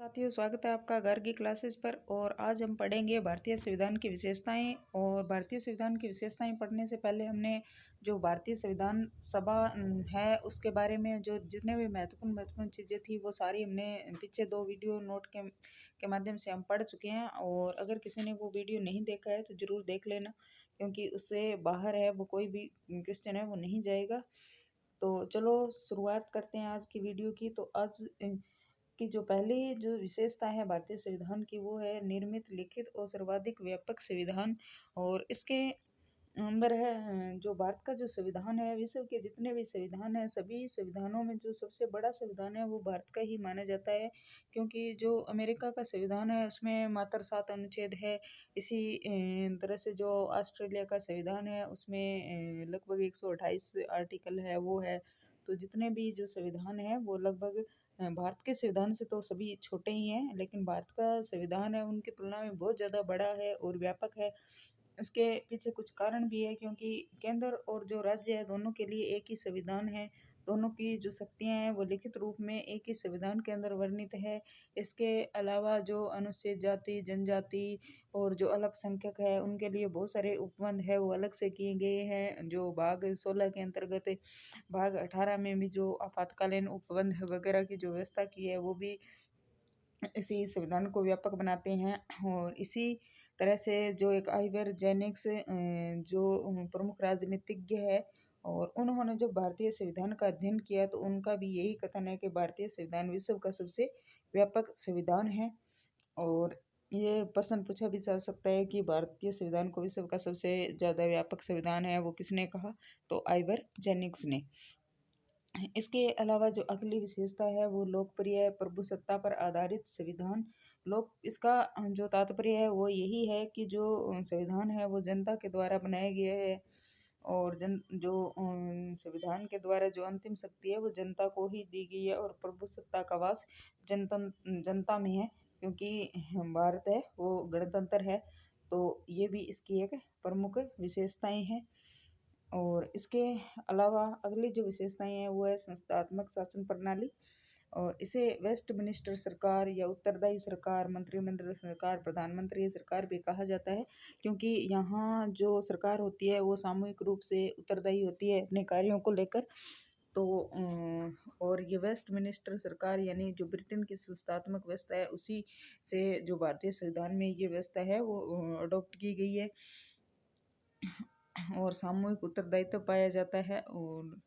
साथियों, स्वागत है आपका घर की क्लासेस पर। और आज हम पढ़ेंगे भारतीय संविधान की विशेषताएं। और भारतीय संविधान की विशेषताएं पढ़ने से पहले हमने जो भारतीय संविधान सभा है उसके बारे में जो जितने भी महत्वपूर्ण चीज़ें थी वो सारी हमने पीछे दो वीडियो नोट के माध्यम से हम पढ़ चुके हैं। और अगर किसी ने वो वीडियो नहीं देखा है तो ज़रूर देख लेना, क्योंकि उससे बाहर है वो कोई भी क्वेश्चन है वो नहीं जाएगा। तो चलो शुरुआत करते हैं आज की वीडियो की। तो आज की जो पहली जो विशेषता है भारतीय संविधान की वो है निर्मित, लिखित और सर्वाधिक व्यापक संविधान। और इसके अंदर है जो भारत का जो संविधान है, विश्व के जितने भी संविधान है सभी संविधानों में जो सबसे बड़ा संविधान है वो भारत का ही माना जाता है। क्योंकि जो अमेरिका का संविधान है उसमें मात्र 7 अनुच्छेद है। इसी तरह से जो ऑस्ट्रेलिया का संविधान है उसमें लगभग 128 आर्टिकल है वो है। तो जितने भी जो संविधान है वो लगभग भारत के संविधान से तो सभी छोटे ही हैं, लेकिन भारत का संविधान है उनकी तुलना में बहुत ज़्यादा बड़ा है और व्यापक है। इसके पीछे कुछ कारण भी है, क्योंकि केंद्र और जो राज्य है दोनों के लिए एक ही संविधान है। दोनों की जो शक्तियां हैं वो लिखित रूप में एक ही संविधान के अंदर वर्णित है। इसके अलावा जो अनुसूचित जाति, जनजाति और जो अल्पसंख्यक है उनके लिए बहुत सारे उपबंध है वो अलग से किए गए हैं। जो भाग 16 के अंतर्गत भाग 18 में भी जो आपातकालीन उपबंध वगैरह की जो व्यवस्था की है वो भी इसी संविधान को व्यापक बनाते हैं। और इसी तरह से जो एक आइवर जेनिक्स जो प्रमुख राजनीतिज्ञ है और उन्होंने जब भारतीय संविधान का अध्ययन किया तो उनका भी यही कथन है कि भारतीय संविधान विश्व का सबसे व्यापक संविधान है। और ये प्रश्न पूछा भी जा सकता है कि भारतीय संविधान को विश्व का सबसे ज़्यादा व्यापक संविधान है वो किसने कहा, तो आइवर जेनिक्स ने। इसके अलावा जो अगली विशेषता है वो लोकप्रिय प्रभुसत्ता पर आधारित संविधान। लोक इसका जो तात्पर्य है वो यही है कि जो संविधान है वो जनता के द्वारा बनाया गया है। और संविधान के द्वारा जो अंतिम शक्ति है वो जनता को ही दी गई है। और प्रभुसत्ता का वास जनता में है, क्योंकि भारत है वो गणतंत्र है। तो ये भी इसकी एक प्रमुख विशेषताएं हैं। और इसके अलावा अगली जो विशेषताएं हैं वो है संस्थात्मक शासन प्रणाली। और इसे वेस्ट मिनिस्टर सरकार या उत्तरदायी सरकार, मंत्रिमंडल सरकार, प्रधानमंत्री सरकार भी कहा जाता है, क्योंकि यहाँ जो सरकार होती है वो सामूहिक रूप से उत्तरदायी होती है अपने कार्यों को लेकर। तो और ये वेस्ट मिनिस्टर सरकार यानी जो ब्रिटेन की संस्थात्मक व्यवस्था है उसी से जो भारतीय संविधान में ये व्यवस्था है वो अडॉप्ट की गई है। और सामूहिक उत्तरदायित्व पाया जाता है। और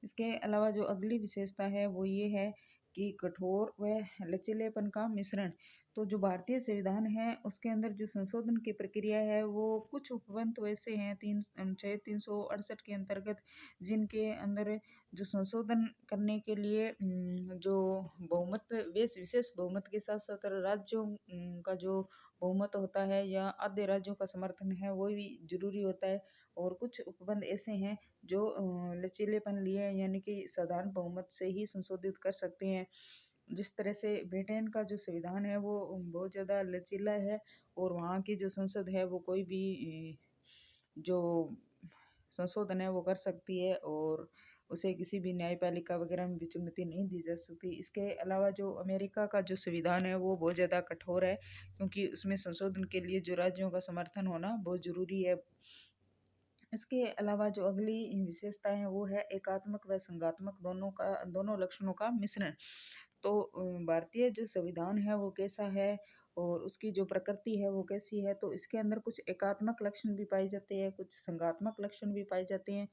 इसके अलावा जो अगली विशेषता है वो ये है कि कठोर व लचीलेपन का मिश्रण। तो जो भारतीय संविधान है उसके अंदर जो संशोधन की प्रक्रिया है वो कुछ उपबंध वैसे हैं 368 के अंतर्गत, जिनके अंदर जो संशोधन करने के लिए जो बहुमत विशेष बहुमत के साथ साथ राज्यों का जो बहुमत होता है या आधे राज्यों का समर्थन है वो भी जरूरी होता है। और कुछ उपबंध ऐसे हैं जो लचीलेपन लिए यानी कि साधारण बहुमत से ही संशोधित कर सकते हैं। जिस तरह से ब्रिटेन का जो संविधान है वो बहुत ज़्यादा लचीला है और वहाँ की जो संसद है वो कोई भी जो संशोधन है वो कर सकती है और उसे किसी भी न्यायपालिका वगैरह में भी चुनौती नहीं दी जा सकती। इसके अलावा जो अमेरिका का जो संविधान है वो बहुत ज़्यादा कठोर है, क्योंकि उसमें संशोधन के लिए जो राज्यों का समर्थन होना बहुत ज़रूरी है। इसके अलावा जो अगली विशेषता है वो है एकात्मक व संघात्मक दोनों लक्षणों का मिश्रण। तो भारतीय जो संविधान है वो कैसा है और उसकी जो प्रकृति है वो कैसी है, तो इसके अंदर कुछ एकात्मक लक्षण भी पाए जाते हैं, कुछ संघात्मक लक्षण भी पाए जाते हैं।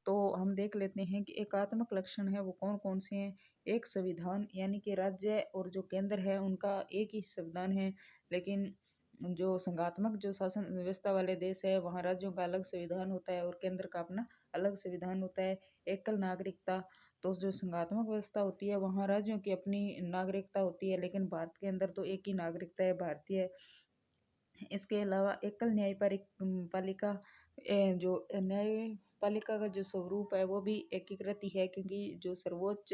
तो हम देख लेते हैं कि एकात्मक लक्षण है वो कौन कौन से हैं। एक संविधान यानी कि राज्य और जो केंद्र है उनका एक ही संविधान है, लेकिन जो संघात्मक जो शासन व्यवस्था वाले देश है वहाँ राज्यों का अलग संविधान होता है और केंद्र का अपना अलग संविधान होता है। एकल नागरिकता, तो जो संघात्मक व्यवस्था होती है वहाँ राज्यों की अपनी नागरिकता होती है, लेकिन भारत के अंदर तो एक ही नागरिकता है, भारतीय। इसके अलावा एकल पालिका जो न्यायपालिका का जो स्वरूप है वो भी एकीकृत ही है, क्योंकि जो सर्वोच्च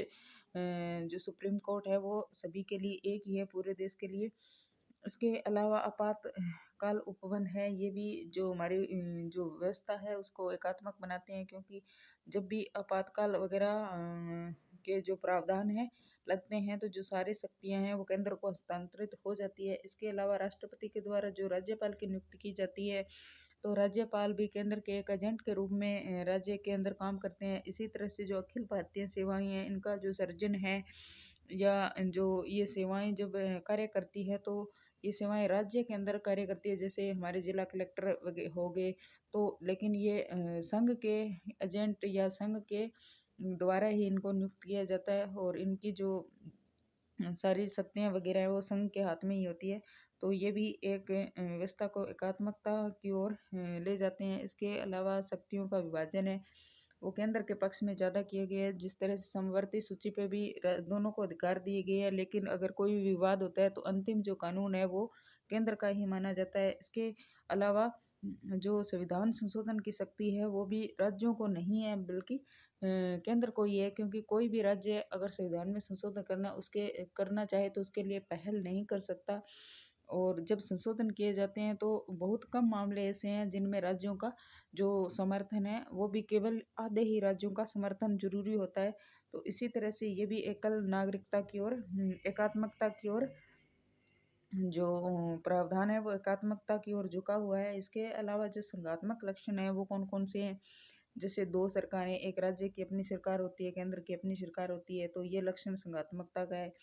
जो सुप्रीम कोर्ट है वो सभी के लिए एक ही है पूरे देश के लिए। इसके अलावा आपातकाल उपबंध है, ये भी जो हमारी जो व्यवस्था है उसको एकात्मक बनाते हैं, क्योंकि जब भी आपातकाल वगैरह के जो प्रावधान है लगते हैं तो जो सारी शक्तियाँ हैं वो केंद्र को हस्तांतरित हो जाती है। इसके अलावा राष्ट्रपति के द्वारा जो राज्यपाल की नियुक्ति की जाती है, तो राज्यपाल भी केंद्र के एक एजेंट के रूप में राज्य के अंदर काम करते हैं। इसी तरह से जो अखिल भारतीय सेवाएँ हैं, इनका जो सर्जन है या जो ये सेवाएँ जब कार्य करती है, तो ये सेवाएँ राज्य के अंदर कार्य करती है। जैसे हमारे जिला कलेक्टर हो गए, तो लेकिन ये संघ के एजेंट या संघ के द्वारा ही इनको नियुक्त किया जाता है और इनकी जो सारी शक्तियाँ वगैरह है वो संघ के हाथ में ही होती है। तो ये भी एक व्यवस्था को एकात्मकता की ओर ले जाते हैं। इसके अलावा शक्तियों का विभाजन है वो केंद्र के पक्ष में ज़्यादा किया गया है। जिस तरह से समवर्ती सूची पे भी दोनों को अधिकार दिए गए हैं, लेकिन अगर कोई भी विवाद होता है तो अंतिम जो कानून है वो केंद्र का ही माना जाता है। इसके अलावा जो संविधान संशोधन की शक्ति है वो भी राज्यों को नहीं है, बल्कि केंद्र को ही है, क्योंकि कोई भी राज्य अगर संविधान में संशोधन करना चाहे तो उसके लिए पहल नहीं कर सकता। और जब संशोधन किए जाते हैं तो बहुत कम मामले ऐसे हैं जिनमें राज्यों का जो समर्थन है वो भी केवल आधे ही राज्यों का समर्थन जरूरी होता है। तो इसी तरह से ये भी एकल नागरिकता की ओर एकात्मकता की ओर जो प्रावधान है वो एकात्मकता की ओर झुका हुआ है। इसके अलावा जो संघात्मक लक्षण है वो कौन कौन से हैं, जैसे दो सरकारें, एक राज्य की अपनी सरकार होती है, केंद्र की अपनी सरकार होती है, तो ये लक्षण संघात्मकता का है।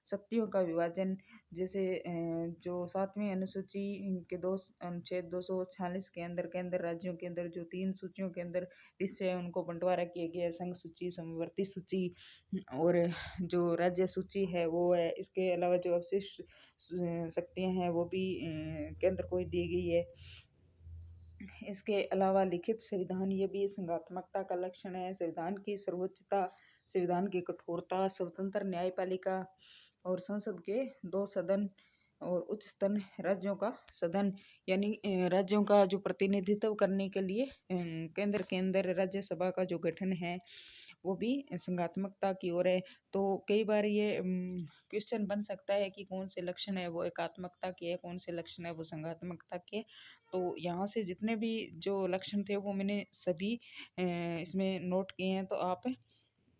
शक्तियों का विभाजन, जैसे जो 7वीं अनुसूची के दो अनुच्छेद 246 के अंदर केंद्र राज्यों के अंदर जो 3 सूचियों के अंदर हिस्से हैं उनको बंटवारा किया गया है, संघ सूची, समवर्ती सूची और जो राज्य सूची है वो है। इसके अलावा जो अवशिष्ट शक्तियाँ हैं वो भी केंद्र को ही दी गई है। इसके अलावा लिखित संविधान, ये भी संघात्मकता का लक्षण है। संविधान की सर्वोच्चता, संविधान की कठोरता, स्वतंत्र न्यायपालिका और संसद के 2 सदन और उच्च सदन, राज्यों का सदन, यानी राज्यों का जो प्रतिनिधित्व करने के लिए केंद्र के अंदर राज्यसभा का जो गठन है वो भी संघात्मकता की ओर है। तो कई बार ये क्वेश्चन बन सकता है कि कौन से लक्षण है वो एकात्मकता के है, कौन से लक्षण है वो संघात्मकता के। तो यहाँ से जितने भी जो लक्षण थे वो मैंने सभी इसमें नोट किए हैं, तो आप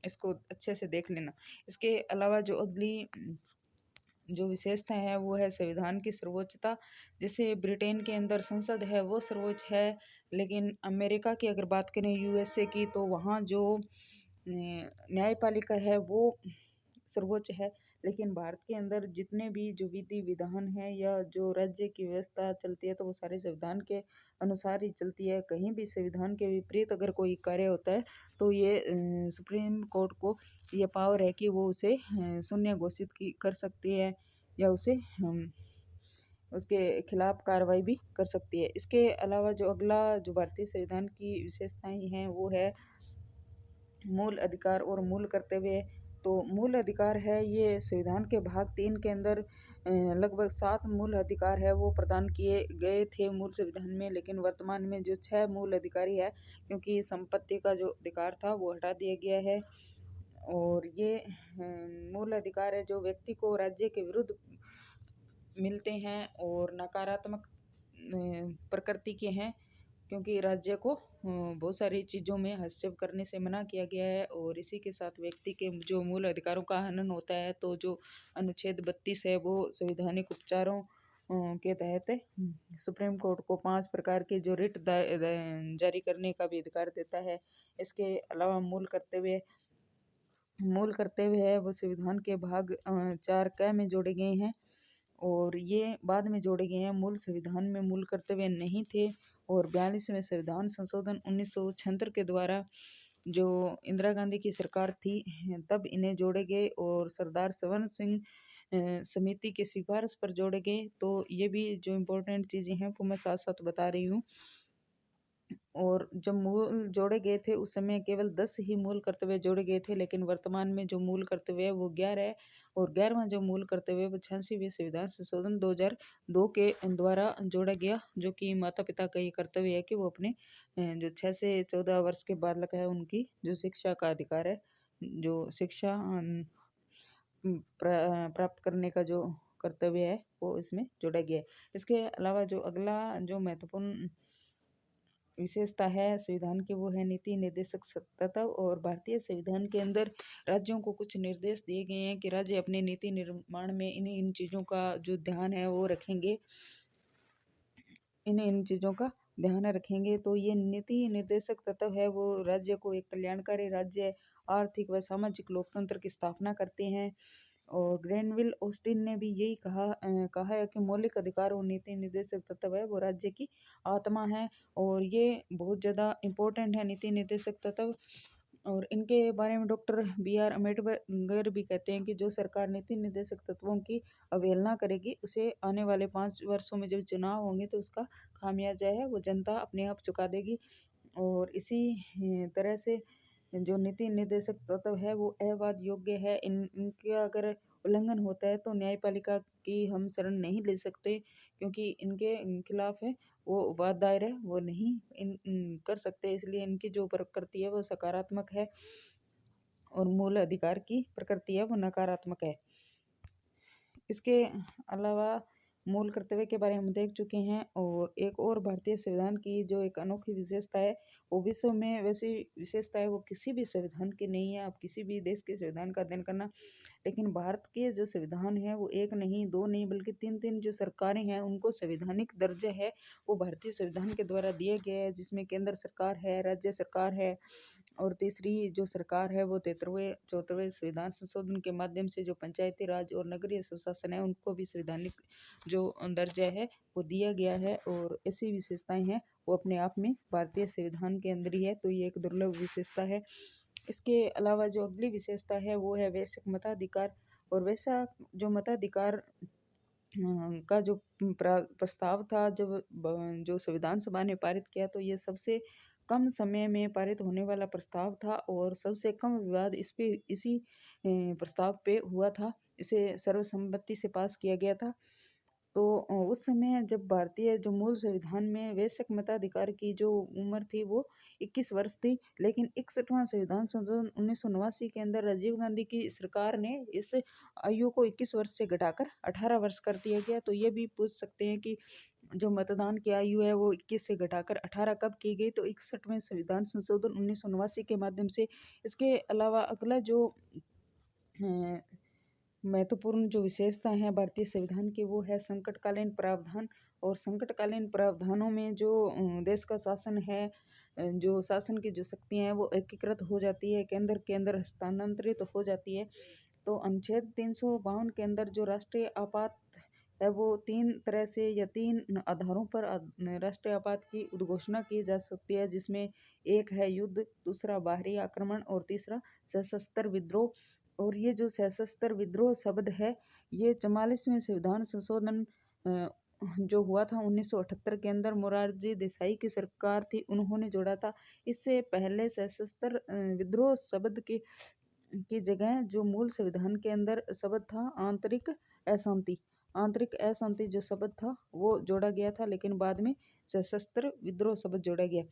इसको अच्छे से देख लेना। इसके अलावा जो अगली जो विशेषता है वो है संविधान की सर्वोच्चता। जैसे ब्रिटेन के अंदर संसद है वो सर्वोच्च है, लेकिन अमेरिका की अगर बात करें, यूएसए की, तो वहाँ जो न्यायपालिका है वो सर्वोच्च है। लेकिन भारत के अंदर जितने भी जो विधि विधान है या जो राज्य की व्यवस्था चलती है तो वो सारे संविधान के अनुसार ही चलती है। कहीं भी संविधान के विपरीत अगर कोई कार्य होता है तो ये सुप्रीम कोर्ट को ये पावर है कि वो उसे शून्य घोषित की कर सकती है या उसे उसके खिलाफ कार्रवाई भी कर सकती है। इसके अलावा जो अगला जो भारतीय संविधान की विशेषताएं हैं वो है मूल अधिकार और मूल कर्तव्य। तो मूल अधिकार है ये संविधान के भाग 3 के अंदर लगभग 7 मूल अधिकार है वो प्रदान किए गए थे मूल संविधान में, लेकिन वर्तमान में जो 6 मूल अधिकारी है, क्योंकि संपत्ति का जो अधिकार था वो हटा दिया गया है। और ये मूल अधिकार है जो व्यक्ति को राज्य के विरुद्ध मिलते हैं और नकारात्मक प्रकृति के हैं, क्योंकि राज्य को बहुत सारी चीज़ों में हस्तक्षेप करने से मना किया गया है। और इसी के साथ व्यक्ति के जो मूल अधिकारों का हनन होता है, तो जो अनुच्छेद 32 है वो संवैधानिक उपचारों के तहत सुप्रीम कोर्ट को 5 प्रकार के जो रिट जारी करने का भी अधिकार देता है। इसके अलावा मूल कर्तव्य है वो संविधान के भाग 4 क में जोड़े गए हैं और ये बाद में जोड़े गए हैं। मूल संविधान में मूल कर्तव्य नहीं थे और 42वें संविधान संशोधन 1976 के द्वारा जो इंदिरा गांधी की सरकार थी तब इन्हें जोड़े गए और सरदार सवर्ण सिंह समिति की सिफारिश पर जोड़े गए। तो ये भी जो इम्पोर्टेंट चीज़ें हैं वो मैं साथ साथ बता रही हूँ। और जब मूल जोड़े गए थे उस समय केवल 10 ही मूल कर्तव्य जोड़े गए थे, लेकिन वर्तमान में जो मूल कर्तव्य है वो 11 है और 11वां जो मूल कर्तव्य है वो 86वें संविधान संशोधन 2002 के द्वारा जोड़ा गया, जो कि माता पिता का ये कर्तव्य है कि वो अपने जो 6 से 14 वर्ष के बालक है उनकी जो शिक्षा का अधिकार है, जो शिक्षा प्राप्त करने का जो कर्तव्य है वो इसमें जोड़ा गया है। इसके अलावा जो अगला जो महत्वपूर्ण विशेषता है संविधान की वो है नीति निर्देशक तत्व। और भारतीय संविधान के अंदर राज्यों को कुछ निर्देश दिए गए हैं कि राज्य अपने नीति निर्माण में इन इन चीज़ों का जो ध्यान है वो रखेंगे, इन चीज़ों का ध्यान रखेंगे। तो ये नीति निर्देशक तत्व है वो राज्य को एक कल्याणकारी राज्य, आर्थिक व सामाजिक लोकतंत्र की स्थापना करते हैं। और ग्रैनविल ऑस्टिन ने भी यही कहा है कि मौलिक अधिकार और नीति निर्देशक तत्व है वो राज्य की आत्मा है। और ये बहुत ज़्यादा इम्पोर्टेंट है नीति निर्देशक तत्व। और इनके बारे में डॉक्टर बी आर अम्बेडकर भी कहते हैं कि जो सरकार नीति निर्देशक तत्वों की अवहेलना करेगी उसे आने वाले 5 वर्षों में जब चुनाव होंगे तो उसका खामियाजा है वो जनता अपने आप चुका देगी। और इसी तरह से जो नीति निर्देशक तत्व है वो अवाद योग्य है। इनका अगर उल्लंघन होता है तो न्यायपालिका की हम शरण नहीं ले सकते, क्योंकि इनके खिलाफ है वो वाद दायर है वो नहीं कर सकते। इसलिए इनकी जो प्रकृति है वो सकारात्मक है और मूल अधिकार की प्रकृति है वो नकारात्मक है। इसके अलावा मूल कर्तव्य के बारे में हम देख चुके हैं। और एक और भारतीय संविधान की जो एक अनोखी विशेषता है वो विश्व में वैसी विशेषता है वो किसी भी संविधान की नहीं है। आप किसी भी देश के संविधान का अध्ययन करना, लेकिन भारत के जो संविधान है वो एक नहीं दो नहीं बल्कि तीन तीन जो सरकारें हैं उनको संवैधानिक दर्जा है वो भारतीय संविधान के द्वारा दिया गया है, जिसमें केंद्र सरकार है, राज्य सरकार है और तीसरी जो सरकार है वो 33वें संविधान संशोधन के माध्यम से जो पंचायती राज और नगरीय सुशासन है उनको भी संवैधानिक जो दर्जा है वो दिया गया है। और ऐसी विशेषताएं हैं वो अपने आप में भारतीय संविधान के अंदर ही है, तो ये एक दुर्लभ विशेषता है। इसके अलावा जो अगली विशेषता है वो है वैश्विक मताधिकार। और वैसा जो मताधिकार का जो प्रस्ताव था जब जो संविधान सभा ने पारित किया तो ये सबसे कम समय में पारित होने वाला प्रस्ताव था और सबसे कम विवाद इसी प्रस्ताव पे हुआ था। इसे सर्वसम्मति से पास किया गया था। तो उस समय जब भारतीय जो मूल संविधान में वयस्क मताधिकार की जो उम्र थी वो 21 वर्ष थी, लेकिन 61वां संविधान संशोधन 1989 के अंदर राजीव गांधी की सरकार ने इस आयु को 21 वर्ष से घटाकर 18 वर्ष कर दिया गया। तो ये भी पूछ सकते हैं कि जो मतदान की आयु है वो 21 से घटाकर 18 कब की गई, तो 61वें संविधान संशोधन 1989 के माध्यम से। इसके अलावा अगला जो अ, महत्वपूर्ण जो विशेषता है भारतीय संविधान की वो है संकटकालीन प्रावधान। और संकटकालीन प्रावधानों में जो देश का शासन है, जो शासन की जो शक्तियाँ हैं वो एकीकृत हो जाती है, केंद्र के अंदर हस्तांतरित हो जाती है। तो अनुच्छेद 352 के अंदर जो राष्ट्रीय आपात है वो तीन तरह से या तीन आधारों पर राष्ट्रीय आपात की उद्घोषणा की जा सकती है, जिसमें एक है युद्ध, दूसरा बाहरी आक्रमण और तीसरा सशस्त्र विद्रोह। और ये जो सशस्त्र विद्रोह शब्द है ये 44वें संविधान संशोधन जो हुआ था 1978 के अंदर मोरारजी देसाई की सरकार थी उन्होंने जोड़ा था। इससे पहले सशस्त्र विद्रोह शब्द की जगह जो मूल संविधान के अंदर शब्द था अशांति आंतरिक अशांति जो शब्द था वो जोड़ा गया था, लेकिन बाद में सशस्त्र विद्रोह शब्द जोड़ा गया।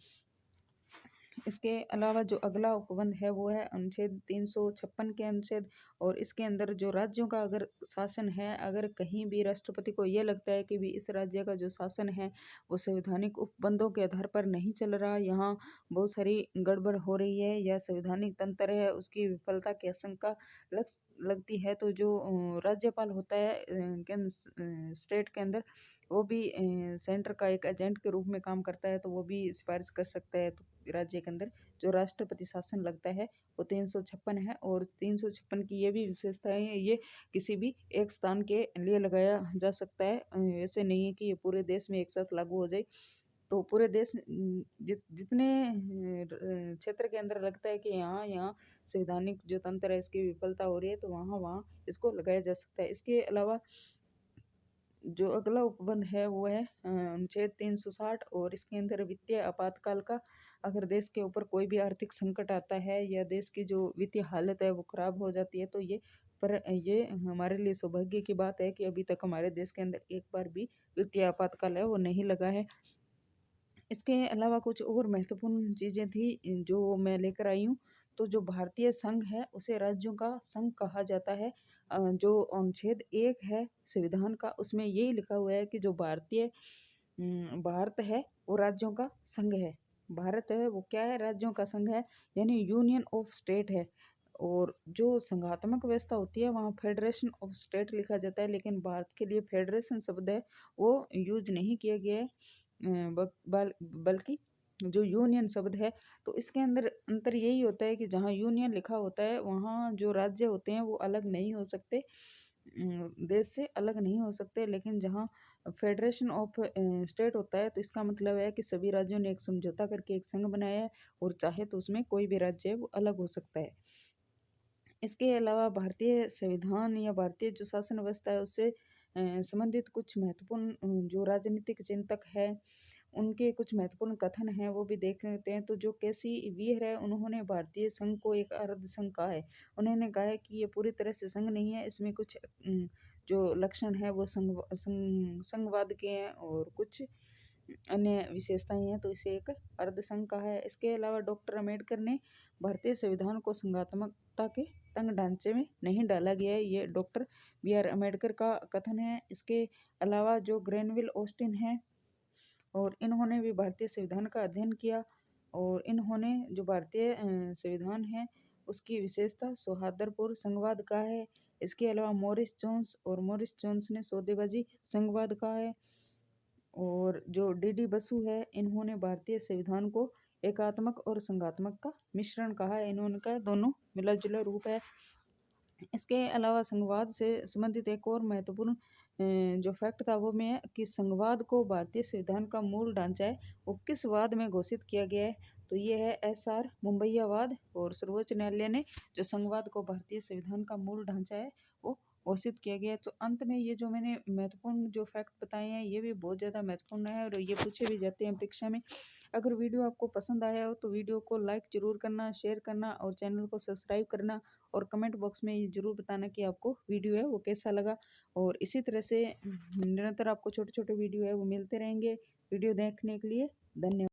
इसके अलावा जो अगला उपबंध है वो है अनुच्छेद 356 के अनुच्छेद। और इसके अंदर जो राज्यों का अगर शासन है, अगर कहीं भी राष्ट्रपति को यह लगता है कि भी इस राज्य का जो शासन है वो संवैधानिक उपबंधों के आधार पर नहीं चल रहा, यहाँ बहुत सारी गड़बड़ हो रही है या संवैधानिक तंत्र है उसकी विफलता की आशंका लग लगती है, तो जो राज्यपाल होता है केंद्र स्टेट के अंदर वो भी सेंटर का एक एजेंट के रूप में काम करता है, तो वो भी सिफारिश कर सकता है। तो राज्य के अंदर जो राष्ट्रपति शासन लगता है वो 356 है। और 356 की ये भी विशेषताएं हैं, ये किसी भी एक स्थान के लिए लगाया जा सकता है, ऐसे नहीं है कि ये पूरे देश में एक साथ लागू हो जाए। तो पूरे देश जितने क्षेत्र के अंदर लगता है कि यहाँ यहाँ संवैधानिक जो तंत्र है इसकी विफलता हो रही है तो वहाँ वहाँ इसको लगाया जा सकता है। इसके अलावा जो अगला उपबंध है वो है अनुच्छेद 360। और इसके अंदर वित्तीय आपातकाल का अगर देश के ऊपर कोई भी आर्थिक संकट आता है या देश की जो वित्तीय हालत है वो खराब हो जाती है तो ये हमारे लिए सौभाग्य की बात है कि अभी तक हमारे देश के अंदर एक बार भी वित्तीय आपातकाल है वो नहीं लगा है। इसके अलावा कुछ और महत्वपूर्ण चीज़ें थी जो मैं लेकर आई हूँ। तो जो भारतीय संघ है उसे राज्यों का संघ कहा जाता है। जो अनुच्छेद 1 है संविधान का उसमें यही लिखा हुआ है कि जो भारत है वो राज्यों का संघ है। भारत है वो क्या है, राज्यों का संघ है, यानी यूनियन ऑफ स्टेट है। और जो संघात्मक व्यवस्था होती है वहाँ फेडरेशन ऑफ स्टेट लिखा जाता है, लेकिन भारत के लिए फेडरेशन शब्द है वो यूज नहीं किया गया है, बल्कि जो यूनियन शब्द है। तो इसके अंदर अंतर यही होता है कि जहाँ यूनियन लिखा होता है वहाँ जो राज्य होते हैं वो अलग नहीं हो सकते, देश से अलग नहीं हो सकते, लेकिन जहाँ फेडरेशन ऑफ स्टेट होता है तो इसका मतलब है कि सभी राज्यों ने एक समझौता करके एक संघ बनाया है, और चाहे तो उसमें कोई भी राज्य है वो अलग हो सकता है। इसके अलावा भारतीय संविधान या भारतीय जो शासन व्यवस्था है उससे संबंधित कुछ महत्वपूर्ण जो राजनीतिक चिंतक है उनके कुछ महत्वपूर्ण कथन हैं वो भी देख लेते हैं। तो जो केसी वीर है उन्होंने भारतीय संघ को एक अर्ध संघ कहा है। उन्होंने कहा है कि ये पूरी तरह से संघ नहीं है, इसमें कुछ जो लक्षण है वो संघवाद के हैं और कुछ अन्य विशेषताएं हैं, तो इसे एक अर्धसंघ कहा है। इसके अलावा डॉक्टर अम्बेडकर ने भारतीय संविधान को संघात्मकता के तंग ढांचे में नहीं डाला गया है, ये डॉक्टर बी आर अम्बेडकर का कथन है। इसके अलावा जो ग्रेनविल ऑस्टिन है और इन्होंने भी भारतीय संविधान का अध्ययन किया, और इन्होंने जो भारतीय संविधान है उसकी विशेषता सौहार्दपूर्ण संघवाद का है। इसके अलावा मॉरिस जोन्स ने सौदेबाजी संघवाद का है। और जो डी बसु है इन्होंने भारतीय संविधान को एकात्मक और संघात्मक का मिश्रण कहा है, इन्होंने कहा दोनों मिला जुला रूप है। इसके अलावा संघवाद से संबंधित एक और महत्वपूर्ण जो फैक्ट था वो में है कि संघवाद को भारतीय संविधान का मूल ढांचा है वो किस वाद में घोषित किया गया है, तो ये है एसआर मुंबईयावाद। और सर्वोच्च न्यायालय ने जो संघवाद को भारतीय संविधान का मूल ढांचा है वो घोषित किया गया है। तो अंत में ये जो मैंने महत्वपूर्ण जो फैक्ट बताए हैं ये भी बहुत ज़्यादा महत्वपूर्ण है और ये पूछे भी जाते हैं परीक्षा में। अगर वीडियो आपको पसंद आया हो तो वीडियो को लाइक ज़रूर करना, शेयर करना और चैनल को सब्सक्राइब करना, और कमेंट बॉक्स में ये ज़रूर बताना कि आपको वीडियो है वो कैसा लगा। और इसी तरह से निरंतर आपको छोटे छोटे वीडियो है वो मिलते रहेंगे। वीडियो देखने के लिए धन्यवाद।